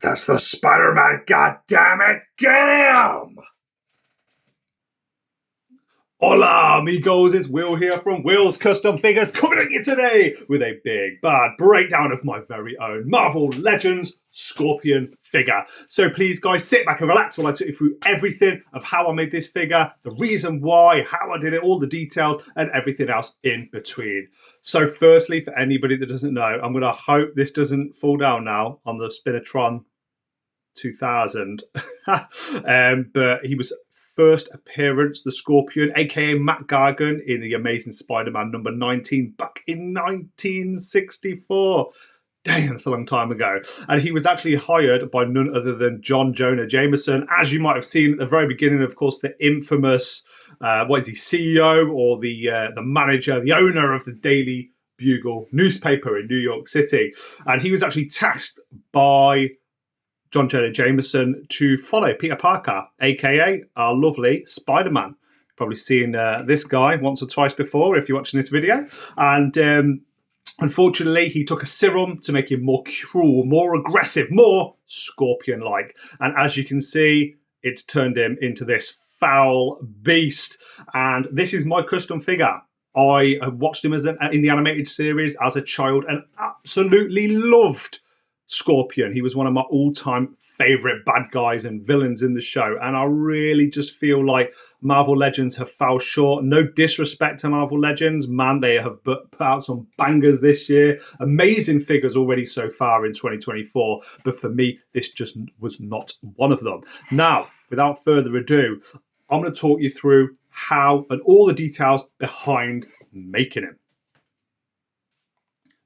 That's the Spider-Man, goddammit! Get him! Hola amigos, it's Will here from Will's Custom Figures, coming at you today with a big bad breakdown of my very own Marvel Legends Scorpion figure. So please guys, sit back and relax while I take you through everything of how I made this figure, the reason why, how I did it, all the details and everything else in between. So firstly, for anybody that doesn't know, I'm going to hope this doesn't fall down now on the Spinatron 2000. But he was first appearance, the Scorpion, aka Matt Gargan, in the Amazing Spider-Man number 19 back in 1964. Damn, that's a long time ago. And he was actually hired by none other than John Jonah Jameson, as you might have seen at the very beginning, of course, the infamous, CEO or the manager, the owner of the Daily Bugle newspaper in New York City. And he was actually tasked by John Jonah Jameson to follow Peter Parker, aka our lovely Spider-Man. Probably seen this guy once or twice before if you're watching this video. And unfortunately, he took a serum to make him more cruel, more aggressive, more Scorpion-like. And as you can see, it's turned him into this foul beast. And this is my custom figure. I watched him in the animated series as a child and absolutely loved Scorpion. He was one of my all-time favorite bad guys and villains in the show, and I really just feel like Marvel Legends have fell short. No disrespect to Marvel Legends, man, they have put out some bangers this year, amazing figures already so far in 2024, but for me this just was not one of them. Now, without further ado, I'm going to talk you through how and all the details behind making him.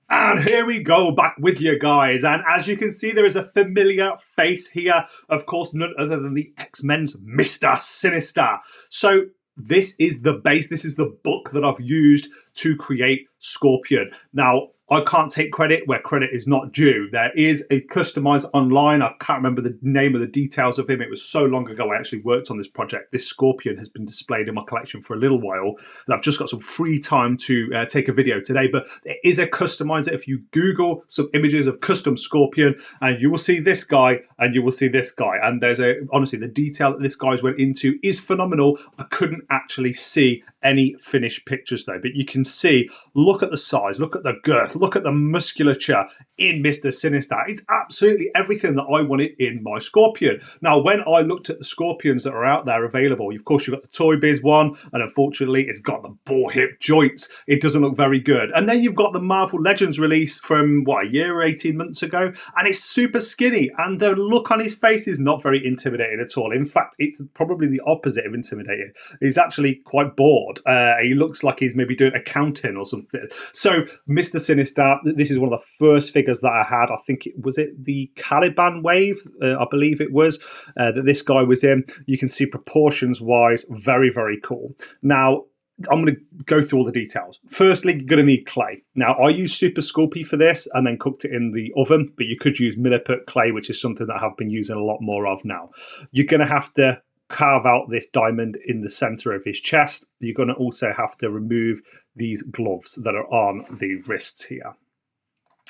And here we go, back with you guys. And as you can see, there is a familiar face here. Of course, none other than the X-Men's Mr. Sinister. So this is the base. This is the book that I've used to create Scorpion. Now, I can't take credit where credit is not due. There is a customizer online. I can't remember the name of the details of him. It was so long ago I actually worked on this project. This Scorpion has been displayed in my collection for a little while, and I've just got some free time to take a video today. But there is a customizer. If you Google some images of custom Scorpion, and you will see this guy, and you will see this guy. And there's honestly, the detail that this guy's went into is phenomenal. I couldn't actually see any finished pictures though, but you can see, look at the size, look at the girth, look at the musculature in Mr. Sinister. It's absolutely everything that I wanted in my Scorpion. Now, when I looked at the Scorpions that are out there available, of course, you've got the Toybiz one, and unfortunately, it's got the ball hip joints. It doesn't look very good. And then you've got the Marvel Legends release from, what, a year or 18 months ago, and it's super skinny, and the look on his face is not very intimidating at all. In fact, it's probably the opposite of intimidating. He's actually quite bored. He looks like he's maybe doing accounting or something. So, Mr. Sinister, this is one of the first figures that I had. I think was it the Caliban wave, I believe it was, that this guy was in. You can see proportions-wise, very, very cool. Now, I'm going to go through all the details. Firstly, you're going to need clay. Now, I used Super Sculpey for this and then cooked it in the oven, but you could use Milliput clay, which is something that I have been using a lot more of now. You're going to have to carve out this diamond in the center of his chest. You're going to also have to remove these gloves that are on the wrists here.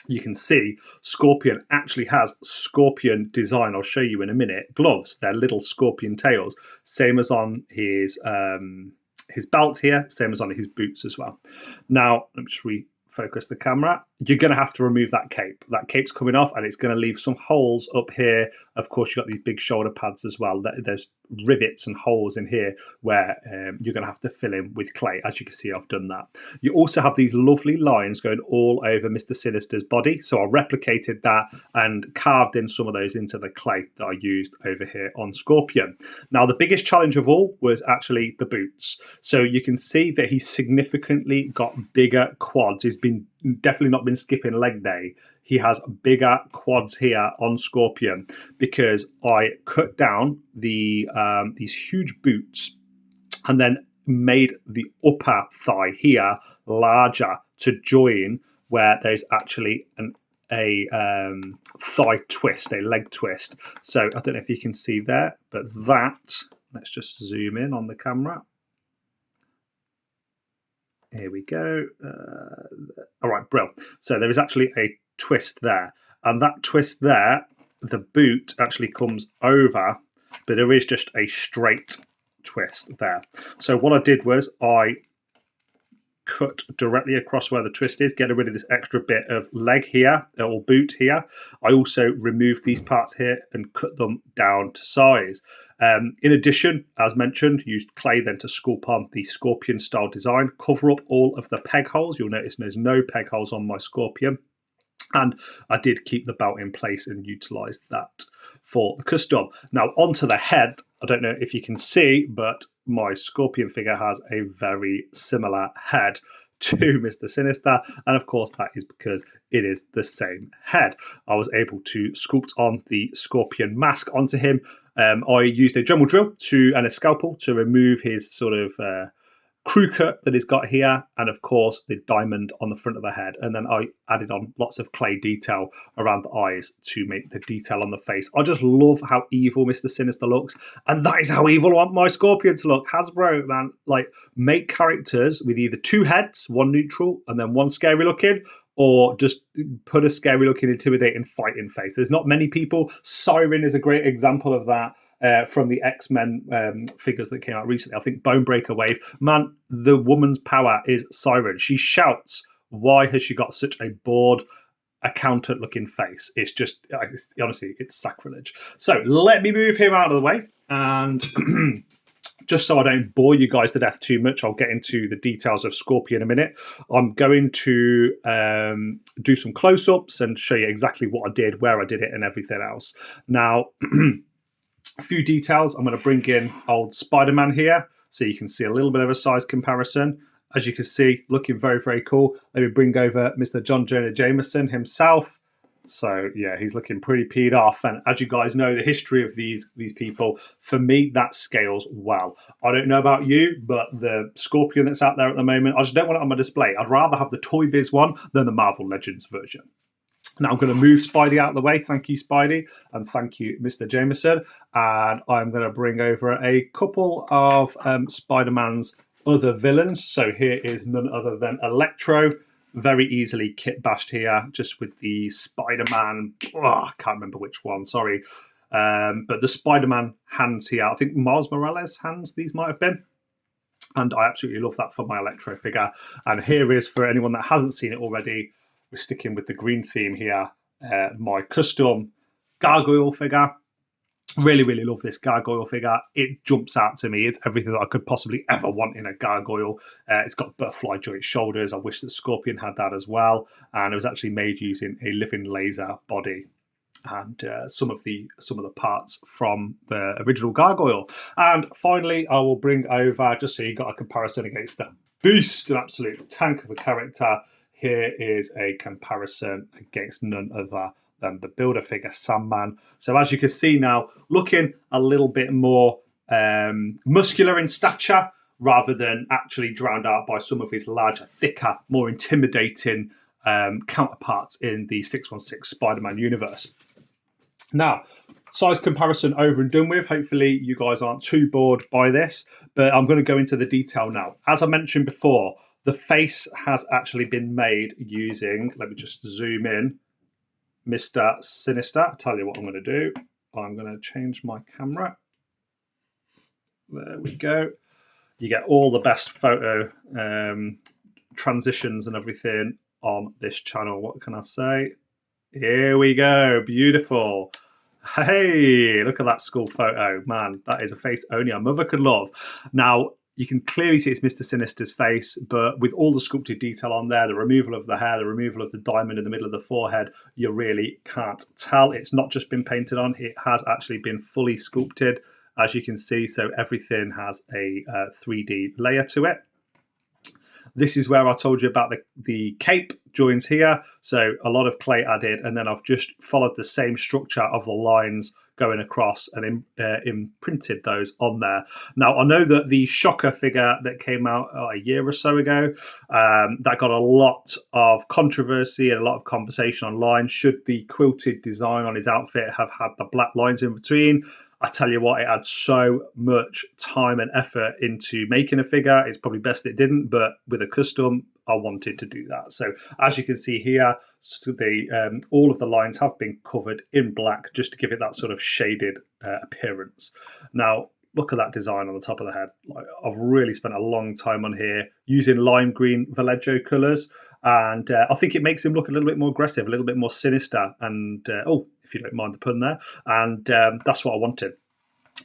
You can see Scorpion actually has Scorpion design. I'll show you in a minute. Gloves, they're little Scorpion tails, same as on his belt here, same as on his boots as well. Now, let me just refocus the camera. You're going to have to remove that cape. That cape's coming off and it's going to leave some holes up here. Of course, you've got these big shoulder pads as well. There's rivets and holes in here where you're going to have to fill in with clay. As you can see, I've done that. You also have these lovely lines going all over Mr. Sinister's body. So I replicated that and carved in some of those into the clay that I used over here on Scorpion. Now, the biggest challenge of all was actually the boots. So you can see that he's significantly got bigger quads. He's been definitely not been skipping leg day. He has bigger quads here on Scorpion because I cut down the these huge boots and then made the upper thigh here larger to join where there's actually a thigh twist, a leg twist. So I don't know if you can see there, but that, let's just zoom in on the camera. Here we go. All right, brilliant. So there is actually a twist there. And that twist there the boot actually comes over, but there is just a straight twist there. So what I did was I cut directly across where the twist is, get rid of this extra bit of leg here, or boot here. I also removed these parts here and cut them down to size. In addition, as mentioned, used clay then to sculpt on the Scorpion style design, cover up all of the peg holes. You'll notice there's no peg holes on my Scorpion. And I did keep the belt in place and utilise that for the custom. Now onto the head. I don't know if you can see, but my Scorpion figure has a very similar head to Mr. Sinister, and of course that is because it is the same head. I was able to sculpt on the Scorpion mask onto him. I used a Dremel drill and a scalpel to remove his sort of crew cut that he's got here, and of course the diamond on the front of the head, and then I added on lots of clay detail around the eyes to make the detail on the face. I just love how evil Mr. Sinister looks, and that is how evil I want my Scorpion to look. Hasbro, man, like, make characters with either two heads, one neutral and then one scary looking, or just put a scary looking, intimidating, fighting face. There's not many people. Siren is a great example of that. From the Xmen figures that came out recently. I think Bonebreaker Wave. Man, the woman's power is Siren. She shouts, why has she got such a bored, accountant-looking face? It's just, honestly, it's sacrilege. So let me move him out of the way. And just so I don't bore you guys to death too much, I'll get into the details of Scorpion in a minute. I'm going to do some close-ups and show you exactly what I did, where I did it, and everything else. Now, a few details. I'm going to bring in old Spider-Man here so you can see a little bit of a size comparison. As you can see, looking very, very cool. Let me bring over Mr. John Jonah Jameson himself. So yeah, he's looking pretty peed off. And as you guys know, the history of these people, for me, that scales well. I don't know about you, but the Scorpion that's out there at the moment, I just don't want it on my display. I'd rather have the Toybiz one than the Marvel Legends version. Now I'm going to move Spidey out of the way. Thank you, Spidey. And thank you, Mr. Jameson. And I'm going to bring over a couple of Spider-Man's other villains. So here is none other than Electro. Very easily kit bashed here, just with the Spider-Man. Oh, I can't remember which one, sorry. But the Spider-Man hands here. I think Miles Morales hands these might have been. And I absolutely love that for my Electro figure. And here is, for anyone that hasn't seen it already, we're sticking with the green theme here, my custom Gargoyle figure. Really, really love this Gargoyle figure. It jumps out to me. It's everything that I could possibly ever want in a Gargoyle. It's got butterfly joint shoulders. I wish that Scorpion had that as well. And it was actually made using a living laser body and some of the parts from the original Gargoyle. And finally, I will bring over, just so you got a comparison against the Beast, an absolute tank of a character. Here is a comparison against none other than the Builder figure Sandman. So as you can see now, looking a little bit more muscular in stature, rather than actually drowned out by some of his larger, thicker, more intimidating counterparts in the 616 Spider-Man universe. Now, size comparison over and done with. Hopefully you guys aren't too bored by this, but I'm going to go into the detail now. As I mentioned before, the face has actually been made using, let me just zoom in, Mr. Sinister. I'll tell you what I'm going to do. I'm going to change my camera. There we go. You get all the best photo transitions and everything on this channel. What can I say? Here we go. Beautiful. Hey, look at that school photo. Man, that is a face only a mother could love. Now, you can clearly see it's Mr. Sinister's face, but with all the sculpted detail on there, the removal of the hair, the removal of the diamond in the middle of the forehead, you really can't tell. It's not just been painted on, it has actually been fully sculpted, as you can see. So everything has a 3D layer to it. This is where I told you about the cape joins here. So a lot of clay added, and then I've just followed the same structure of the lines going across and imprinted those on there. Now, I know that the Shocker figure that came out a year or so ago, that got a lot of controversy and a lot of conversation online. Should the quilted design on his outfit have had the black lines in between? I tell you what, it had so much time and effort into making a figure. It's probably best it didn't, but with a custom, I wanted to do that. So as you can see here, all of the lines have been covered in black just to give it that sort of shaded appearance. Now, look at that design on the top of the head. Like, I've really spent a long time on here using lime green Vallejo colours, and I think it makes him look a little bit more aggressive, a little bit more sinister, and if you don't mind the pun there, and that's what I wanted.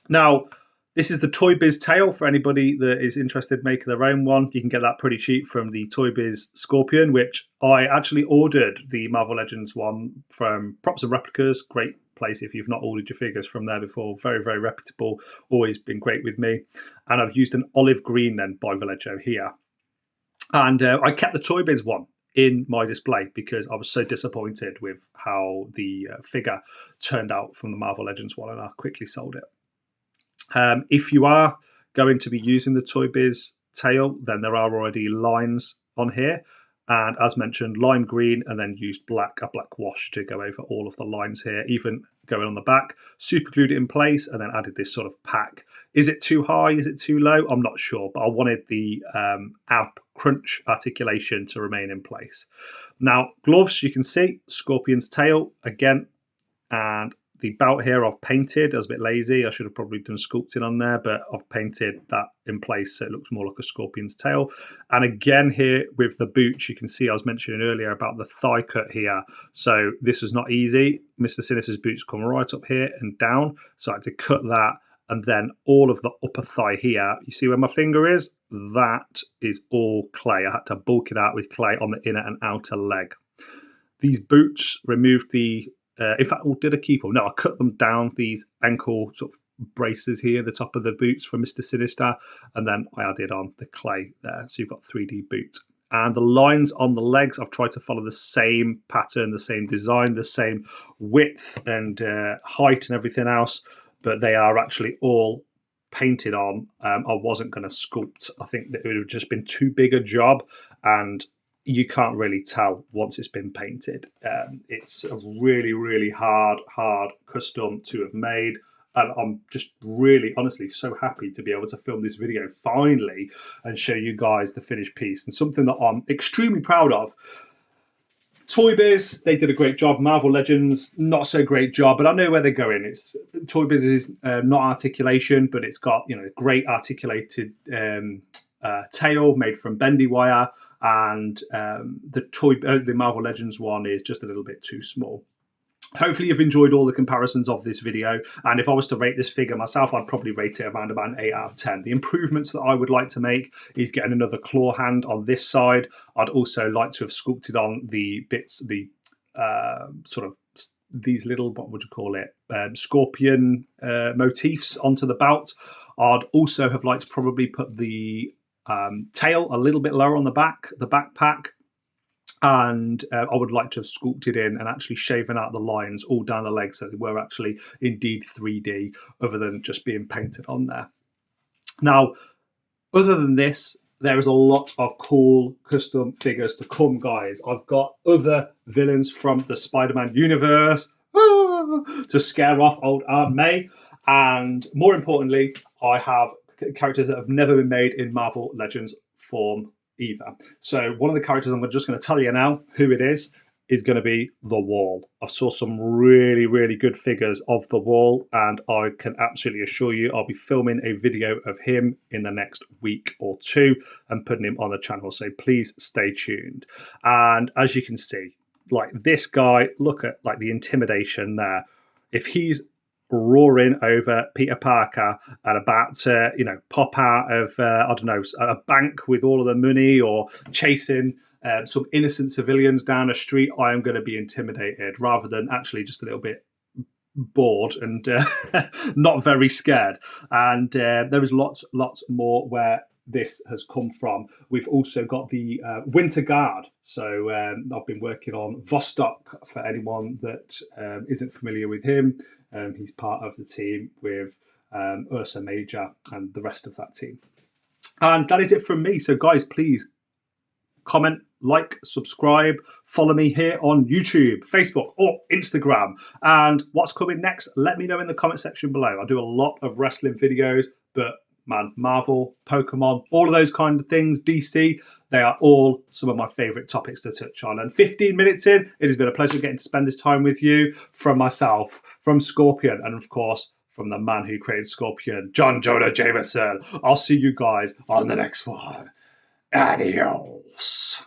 Now, this is the Toybiz tail for anybody that is interested in making their own one. You can get that pretty cheap from the Toybiz Scorpion, which I actually ordered the Marvel Legends one from Props and Replicas. Great place if you've not ordered your figures from there before. Very, very reputable. Always been great with me. And I've used an olive green then by Vallejo here. And I kept the Toybiz one in my display because I was so disappointed with how the figure turned out from the Marvel Legends one, and I quickly sold it. If you are going to be using the Toybiz tail, then there are already lines on here. And as mentioned, lime green, and then used a black wash to go over all of the lines here, even going on the back. Super glued it in place and then added this sort of pack. Is it too high? Is it too low? I'm not sure, but I wanted the ab crunch articulation to remain in place. Now, gloves, you can see, Scorpion's tail again, and the belt here I've painted. I was a bit lazy. I should have probably done sculpting on there, but I've painted that in place so it looks more like a scorpion's tail. And again here with the boots, you can see I was mentioning earlier about the thigh cut here. So this was not easy. Mr. Sinister's boots come right up here and down. So I had to cut that. And then all of the upper thigh here, you see where my finger is? That is all clay. I had to bulk it out with clay on the inner and outer leg. These boots removed the in fact, did I keep them? No, I cut them down, these ankle sort of braces here, the top of the boots from Mr. Sinister, and then I added on the clay there. So you've got 3D boots. And the lines on the legs, I've tried to follow the same pattern, the same design, the same width and height and everything else, but they are actually all painted on. I wasn't going to sculpt. I think that it would have just been too big a job, and you can't really tell once it's been painted. It's a really, really hard custom to have made. And I'm just really, honestly, so happy to be able to film this video finally and show you guys the finished piece. And something that I'm extremely proud of. Toybiz, they did a great job. Marvel Legends, not so great job, but I know where they're going. It's Toybiz is not articulation, but it's got, you know, great articulated tail made from bendy wire. And the Marvel Legends one is just a little bit too small. Hopefully you've enjoyed all the comparisons of this video, and if I was to rate this figure myself, I'd probably rate it around about an 8 out of 10. The improvements that I would like to make is getting another claw hand on this side. I'd also like to have sculpted on the bits, the sort of these little, what would you call it, scorpion motifs onto the belt. I'd also have liked to probably put the tail a little bit lower on the backpack, and I would like to have sculpted in and actually shaven out the lines all down the legs so they were actually indeed 3D other than just being painted on there. Now, other than this, there is a lot of cool custom figures to come, guys. I've got other villains from the Spider-Man universe to scare off old Aunt May, and more importantly, I have characters that have never been made in Marvel Legends form either. So one of the characters I'm just going to tell you now who it is going to be The Wall. I saw some really, really good figures of The Wall, and I can absolutely assure you I'll be filming a video of him in the next week or two and putting him on the channel. So please stay tuned. And as you can see, like this guy, look at like the intimidation there. If he's roaring over Peter Parker and about to, you know, pop out of, I don't know, a bank with all of the money, or chasing some innocent civilians down a street, I am going to be intimidated rather than actually just a little bit bored and not very scared. And there is lots more where this has come from. We've also got the Winter Guard. So I've been working on Vostok for anyone that isn't familiar with him. He's part of the team with Ursa Major and the rest of that team. And that is it from me. So guys, please comment, like, subscribe, follow me here on YouTube, Facebook or Instagram. And what's coming next, let me know in the comment section below. I do a lot of wrestling videos, but man, Marvel, Pokemon, all of those kind of things, DC, they are all some of my favourite topics to touch on. And 15 minutes in, it has been a pleasure getting to spend this time with you. From myself, from Scorpion, and of course, from the man who created Scorpion, John Jonah Jameson. I'll see you guys on the next one. Adios.